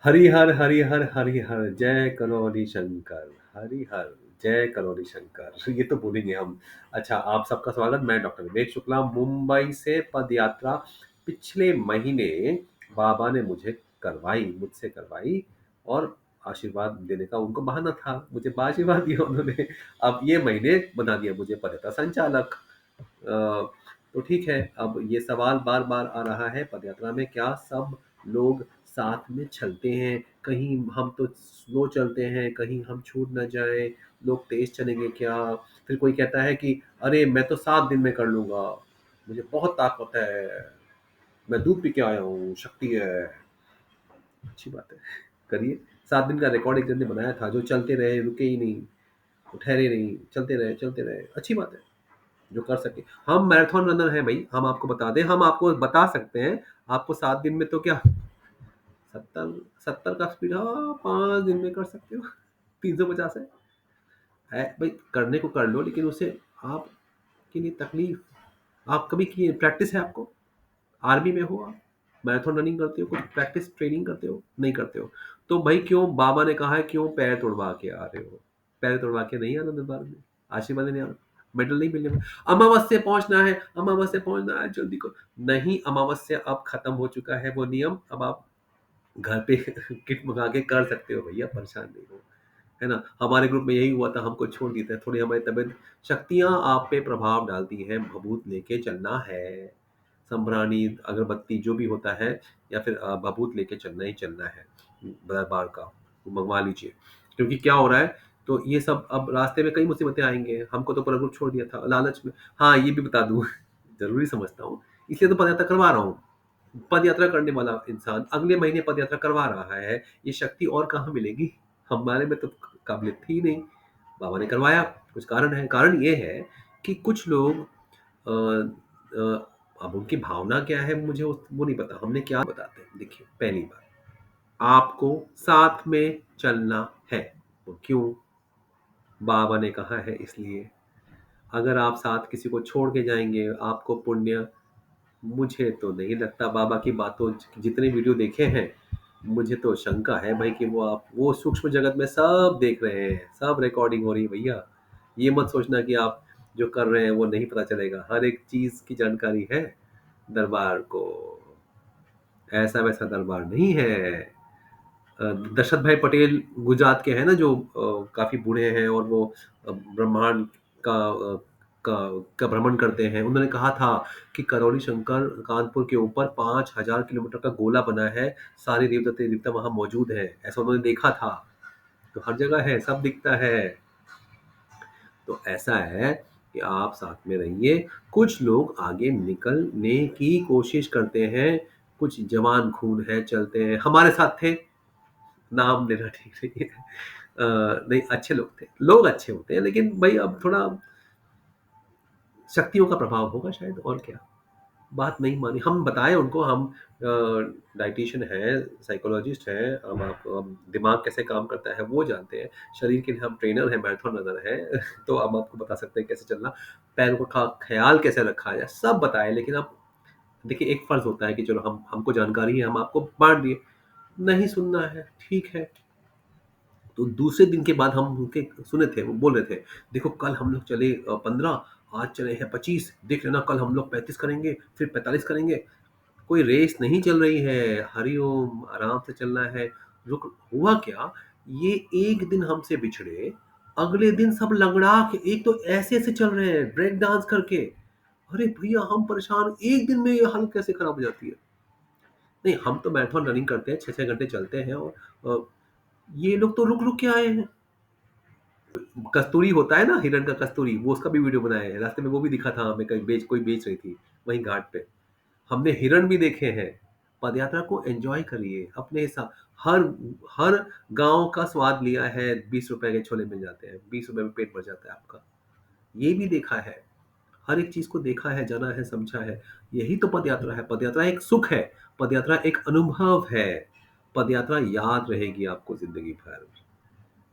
हरिहर हरिहर हरिहर जय करोली शंकर। हरिहर जय करोली शंकर। ये तो भूलेंगे हम। अच्छा, आप सबका स्वागत। मैं डॉक्टर विवेक शुक्ला, मुंबई से पद यात्रा पिछले महीने बाबा ने मुझसे करवाई। और आशीर्वाद देने का उनको बहाना था, मुझे आशीर्वाद दिया उन्होंने। अब ये महीने बना दिया मुझे पद यात्रा संचालक। तो ठीक है, अब ये सवाल बार बार आ रहा है, पदयात्रा में क्या सब लोग साथ में चलते हैं? कहीं हम तो स्लो चलते हैं, कहीं हम छूट ना जाए, लोग तेज चलेंगे क्या? फिर कोई कहता है कि अरे मैं तो 7 दिन में कर लूंगा, मुझे बहुत ताकत है, मैं दूध पी के आया हूँ, शक्ति है। अच्छी बात है, करिए। 7 दिन का रिकॉर्ड एक जन ने बनाया था, जो चलते रहे, रुके ही नहीं, ठहरे नहीं, चलते रहे। अच्छी बात है, जो कर सके। हम मैराथन रनर हैं भाई, हम आपको बता दें, हम आपको बता सकते हैं। आपको 7 दिन में तो क्या, 70 का स्पीड, हाँ 5 दिन में कर सकते हो। 350 है भाई, करने को कर लो, लेकिन उसे आपके लिए तकलीफ। आप कभी किए? प्रैक्टिस है आपको? आर्मी में हो आप, मैराथन रनिंग करते हो, कुछ प्रैक्टिस ट्रेनिंग करते हो? नहीं करते हो। तो भाई क्यों बाबा ने कहा है, क्यों पैर तोड़वा के आ रहे हो? पैर तोड़वा के नहीं आना दरबार में, आशीर्वाद नहीं आना, मेडल नहीं मिलने में। अमावस्या पहुंचना है, अमावस्या पहुंचना है, जल्दी को। नहीं, अमावस्या अब खत्म हो चुका है वो नियम। अब आप घर पे किट मंगा के कर सकते हो भैया, परेशान नहीं हो। है ना? हमारे ग्रुप में यही हुआ था, हमको छोड़ दिया था। थोड़ी हमारी तबीयत, शक्तियाँ आप पे प्रभाव डालती हैं, भभूत लेके चलना है। संभ्रानी, अगरबत्ती जो भी होता है, या फिर भभूत लेके चलना ही चलना है। दरबार का वो मंगवा लीजिए। क्योंकि क्या हो रहा है, तो ये सब अब रास्ते में कई मुसीबतें आएँगे। हमको तो पूरा ग्रुप छोड़ दिया था लालच में। हाँ, ये भी बता दूँ ज़रूरी समझता हूँ, इसलिए तो पदयात्रा करवा रहा हूँ। पदयात्रा करने वाला इंसान अगले महीने पदयात्रा करवा रहा है, ये शक्ति और कहाँ मिलेगी? हमारे में तो काबिलियत थी ही नहीं, बाबा ने करवाया। कुछ कारण है, कारण ये है कि कुछ लोग अ, अब उनकी भावना क्या है मुझे वो नहीं पता। हमने क्या बताते हैं, देखिए, पहली बात, आपको साथ में चलना है। वो क्यों? बाबा ने कहा है इसलिए। अगर आप साथ किसी को छोड़ के जाएंगे, आपको पुण्य, मुझे तो नहीं लगता। बाबा की बातों, जितने वीडियो देखे हैं, मुझे तो शंका है भाई कि वो सूक्ष्म जगत में सब देख रहे हैं, सब रिकॉर्डिंग हो रही है भैया। ये मत सोचना कि आप जो कर रहे हैं वो नहीं पता चलेगा, हर एक चीज की जानकारी है दरबार को। ऐसा वैसा दरबार नहीं है। दशरथ भाई पटेल गुजरात के हैं ना, जो काफी बूढ़े हैं, और वो ब्रह्मांड का का भ्रमण करते हैं। उन्होंने कहा था कि करौली शंकर कानपुर के ऊपर 5,000 किलोमीटर का गोला बना है, सारे देवता देवता वहां मौजूद हैं, ऐसा उन्होंने देखा था। तो हर जगह है, सब दिखता है। तो ऐसा है कि आप साथ में रहिए। कुछ लोग आगे निकलने की कोशिश करते हैं, कुछ जवान खून है, चलते हैं, हमारे साथ थे। नाम लेना ठीक नहीं है। नहीं, अच्छे लोग थे, लोग अच्छे होते हैं, लेकिन भाई अब थोड़ा शक्तियों का प्रभाव होगा शायद, और क्या। बात नहीं मानी, हम बताए उनको, हम डाइटिशियन है, साइकोलॉजिस्ट है, हम दिमाग कैसे काम करता है वो जानते हैं। शरीर के लिए हम ट्रेनर है, मैराथन रनर है। तो हम आपको बता सकते हैं कैसे चलना, पैरों का ख्याल कैसे रखा जाए, सब बताए। लेकिन अब देखिए, एक फर्ज होता है कि चलो, हमको जानकारी है, हम आपको बांट दिए। नहीं सुनना है, ठीक है। तो दूसरे दिन के बाद हम उनके सुने थे, वो बोल रहे थे, देखो कल हम लोग चले 15, आज चले हैं 25, देख लेना कल हम लोग 35 करेंगे, फिर 45 करेंगे। कोई रेस नहीं चल रही है, हरिओम, आराम से चलना है। रुक, हुआ क्या, ये एक दिन हमसे बिछड़े, अगले दिन सब लंगड़ा के, एक तो ऐसे ऐसे चल रहे हैं ब्रेक डांस करके। अरे भैया, हम परेशान, एक दिन में ये हालत कैसे खराब हो जाती है? नहीं, हम तो मैराथन रनिंग करते हैं, 6-6 घंटे चलते हैं, और अ, ये लोग तो रुक रुक के आए हैं। कस्तूरी होता है ना, हिरण का कस्तूरी, वो उसका भी वीडियो बनाया है। रास्ते में वो भी दिखा था हमें, कहीं कोई बेच रही थी वहीं घाट पे। हमने हिरण भी देखे हैं। पदयात्रा को एंजॉय करिए अपने हिसाब। हर हर गांव का स्वाद लिया है। 20 रुपए के छोले मिल जाते हैं, 20 रुपए में पेट भर जाता है आपका। ये भी देखा है, हर एक चीज को देखा है, जाना है, समझा है। यही तो पदयात्रा है। पदयात्रा एक सुख है, पदयात्रा एक अनुभव है। पदयात्रा याद रहेगी आपको जिंदगी भर,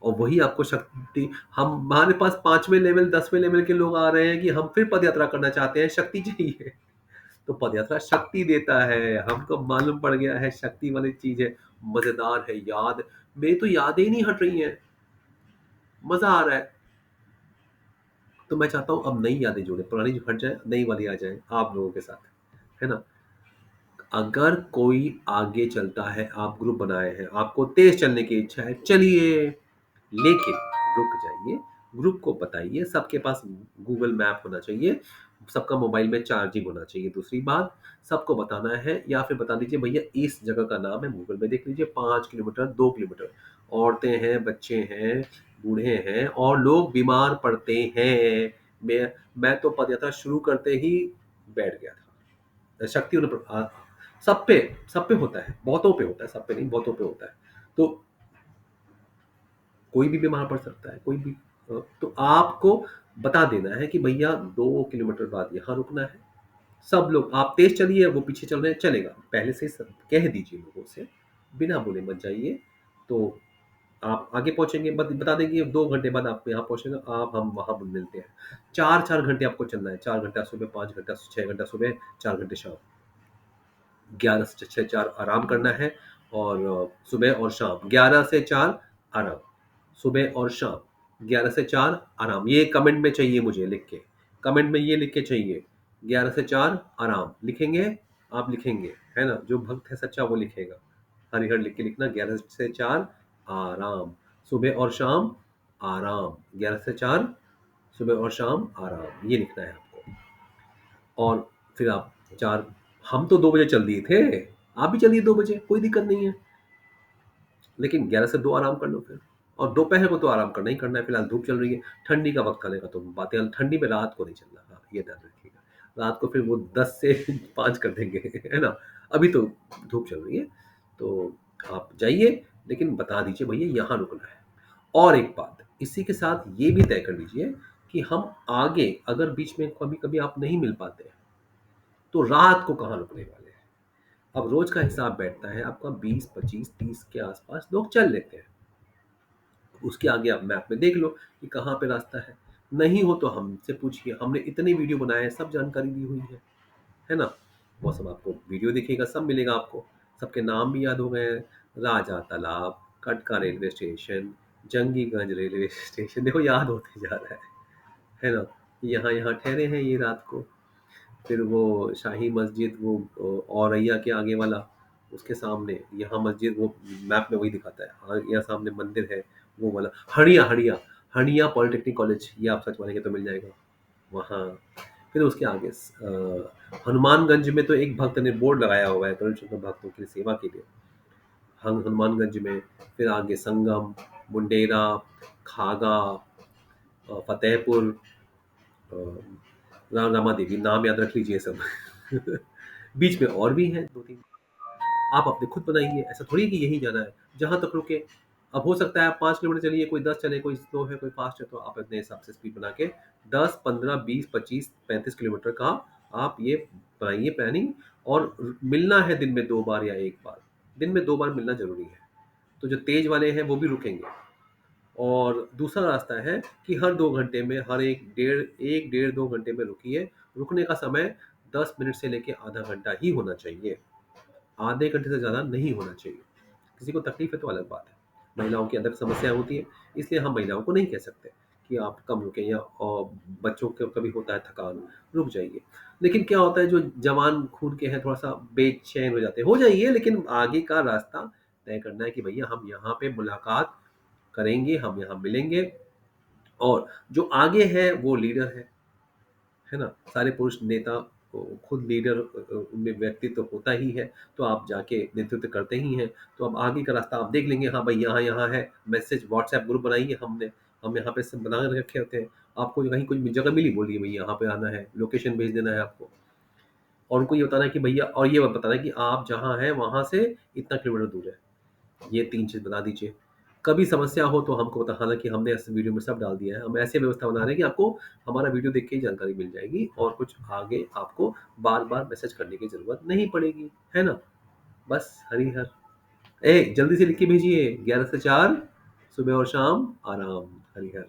और वही आपको शक्ति। हम, हमारे पास 5वें लेवल 10वें लेवल के लोग आ रहे हैं कि हम फिर पदयात्रा करना चाहते हैं, शक्ति चाहिए। तो पदयात्रा शक्ति देता है, हमको मालूम पड़ गया है शक्ति वाली चीज़ है, मज़ेदार है, याद मेरी तो यादें ही नहीं हट रही हैं, मज़ा आ रहा है। तो मैं चाहता हूँ अब नई यादें जुड़े, पुरानी जो हट जाए, नई वाली आ जाए आप लोगों के साथ, है ना? अगर कोई आगे चलता है, आप ग्रुप बनाए हैं, आपको तेज़ चलने की इच्छा है, चलिए, लेकिन रुक जाइए, ग्रुप को बताइए, सबके पास गूगल मैप होना चाहिए, सबका मोबाइल में चार्जिंग होना चाहिए। दूसरी बात, सबको बताना है या फिर बता दीजिए भैया इस जगह का नाम है, गूगल में देख लीजिए, 5 किलोमीटर, 2 किलोमीटर। औरतें हैं, बच्चे हैं, बूढ़े हैं और लोग बीमार पड़ते हैं। मैं तो पदयात्रा शुरू करते ही बैठ गया था। शक्ति उन्हें सब पे सब पे होता है, बहुतों पे होता है, सब पे नहीं, बहुतों पे होता है। तो कोई भी बीमार पड़ सकता है, कोई भी तो आपको बता देना है कि भैया 2 किलोमीटर बाद यहाँ रुकना है। सब लोग आप तेज़ चलिए, वो पीछे चल रहे हैं, चलेगा। पहले से ही सब कह दीजिए लोगों से, बिना बोले मत जाइए, तो आप आगे पहुँचेंगे, बता देंगे 2 घंटे बाद आप यहाँ पहुँचेंगे, आप हम वहाँ मिलते हैं। 4-4 घंटे आपको चलना है, 4 घंटा सुबह, 5 घंटा, 6 घंटा सुबह, 4 घंटे शाम। 11 से 6 4 आराम करना है और सुबह और शाम 11 से 4 आराम, सुबह और शाम 11 से 4 आराम। ये कमेंट में चाहिए मुझे लिख के, कमेंट में ये लिख के चाहिए, 11 से 4 आराम लिखेंगे, आप लिखेंगे, है ना? जो भक्त है सच्चा वो लिखेगा, हरिहर लिख के लिखना, 11 से 4 आराम, सुबह और शाम आराम, 11 से 4 सुबह और शाम आराम, ये लिखना है आपको। और फिर आप 4, हम तो 2 बजे चल दिए थे, आप भी चलिए 2 बजे, कोई दिक्कत नहीं है। लेकिन 11 से 2 आराम कर लो फिर। और दोपहर को तो आराम करना ही करना है, फिलहाल धूप चल रही है। ठंडी का वक़्त आने का तो बातें ठंडी में रात को नहीं चलना, हाँ, ये ध्यान रखिएगा। रात को फिर वो 10 से 5 कर देंगे, है ना? अभी तो धूप चल रही है, तो आप जाइए, लेकिन बता दीजिए भैया यहाँ रुकना है। और एक बात, इसी के साथ ये भी तय कर लीजिए कि हम आगे अगर बीच में कभी-कभी आप नहीं मिल पाते हैं, तो रात को कहाँ रुकने वाले हैं। अब रोज का हिसाब बैठता है आपका 20 25 30 के आसपास लोग चल लेते हैं, उसके आगे आप मैप में देख लो कि कहाँ पे रास्ता है। नहीं हो तो हमसे पूछिए, हमने इतने वीडियो बनाए हैं, सब जानकारी दी हुई है ना? वो सब आपको वीडियो दिखेगा, सब मिलेगा आपको, सबके नाम भी याद हो गए हैं। Raja Talab, Kataka railway station, Jangiganj railway station, देखो याद होते जा रहा है ना? यहाँ यहाँ ठहरे हैं ये रात को। फिर वो शाही मस्जिद, वो औरैया के आगे वाला, उसके सामने यहाँ मस्जिद, वो मैप में वही दिखाता है, हाँ, यहाँ सामने मंदिर है, वो वाला हड़िया हड़िया, हड़िया पॉलिटेक्निक कॉलेज, ये आप सर्च मारेंगे तो मिल जाएगा वहाँ। फिर उसके आगे हनुमानगंज में तो एक भक्त ने बोर्ड लगाया हुआ है करुण चंद्र भक्तों की सेवा के लिए, हनुमानगंज में। फिर आगे संगम, मुंडेरा, खागा, फतेहपुर, अ, रामा देवी, नाम याद रख लीजिए सब। बीच में और भी हैं 2-3, आप अपने खुद बनाइए, ऐसा थोड़ी है कि यहीं जाना है, जहाँ तक रुके। अब हो सकता है आप 5 किलोमीटर चलिए, कोई 10 चले, कोई स्लो है, कोई फास्ट है, तो आप अपने हिसाब से स्पीड बना के 10, 15, 20, 25, 35 किलोमीटर का आप ये बनाइए प्लानिंग। और मिलना है दिन में 2 बार या 1 बार, दिन में 2 बार मिलना ज़रूरी है। तो जो तेज़ वाले हैं वो भी रुकेंगे। और दूसरा रास्ता है कि हर 2 घंटे में, हर 1 डेढ़ 2 घंटे में रुकिए। रुकने का समय 10 मिनट से लेके आधा घंटा ही होना चाहिए। आधे घंटे से ज़्यादा नहीं होना चाहिए। किसी को तकलीफ है तो अलग बात है। महिलाओं की अलग समस्या होती है, इसलिए हम महिलाओं को नहीं कह सकते कि आप कम रुकें, या बच्चों को कभी होता है थकान, रुक जाइए। लेकिन क्या होता है, जो जवान खून के हैं थोड़ा-सा बेचैन हो जाते हैं, हो जाइए, लेकिन आगे का रास्ता तय करना है कि भैया हम यहाँ पे मुलाकात करेंगे, हम यहाँ मिलेंगे। और जो आगे है वो लीडर है ना? सारे पुरुष नेता खुद लीडर, उनमें व्यक्तित्व तो होता ही है, तो आप जाके नेतृत्व करते ही हैं। तो अब आगे का रास्ता आप देख लेंगे, हाँ भाई यहाँ-यहाँ है, मैसेज व्हाट्सएप ग्रुप बनाइए हमने, हम यहाँ पे सब बना के रखे होते हैं। आपको कहीं कोई जगह मिली, बोलिए भई यहाँ पे आना है, लोकेशन भेज देना है आपको। और उनको ये बताना है कि भैया, और ये बताना है कि आप जहाँ हैं वहाँ से इतना किलोमीटर दूर है। ये 3 चीज़ बता दीजिए। कभी समस्या हो तो हमको हालाँकि हमने इस वीडियो में सब डाल दिया है। हम ऐसे व्यवस्था बना रहे हैं कि आपको हमारा वीडियो देख के ही जानकारी मिल जाएगी, और कुछ आगे आपको बार-बार मैसेज करने की ज़रूरत नहीं पड़ेगी, है ना? बस हरी हर। जल्दी से लिख के भेजिए, 11 से 4 सुबह और शाम आराम, हरी हर।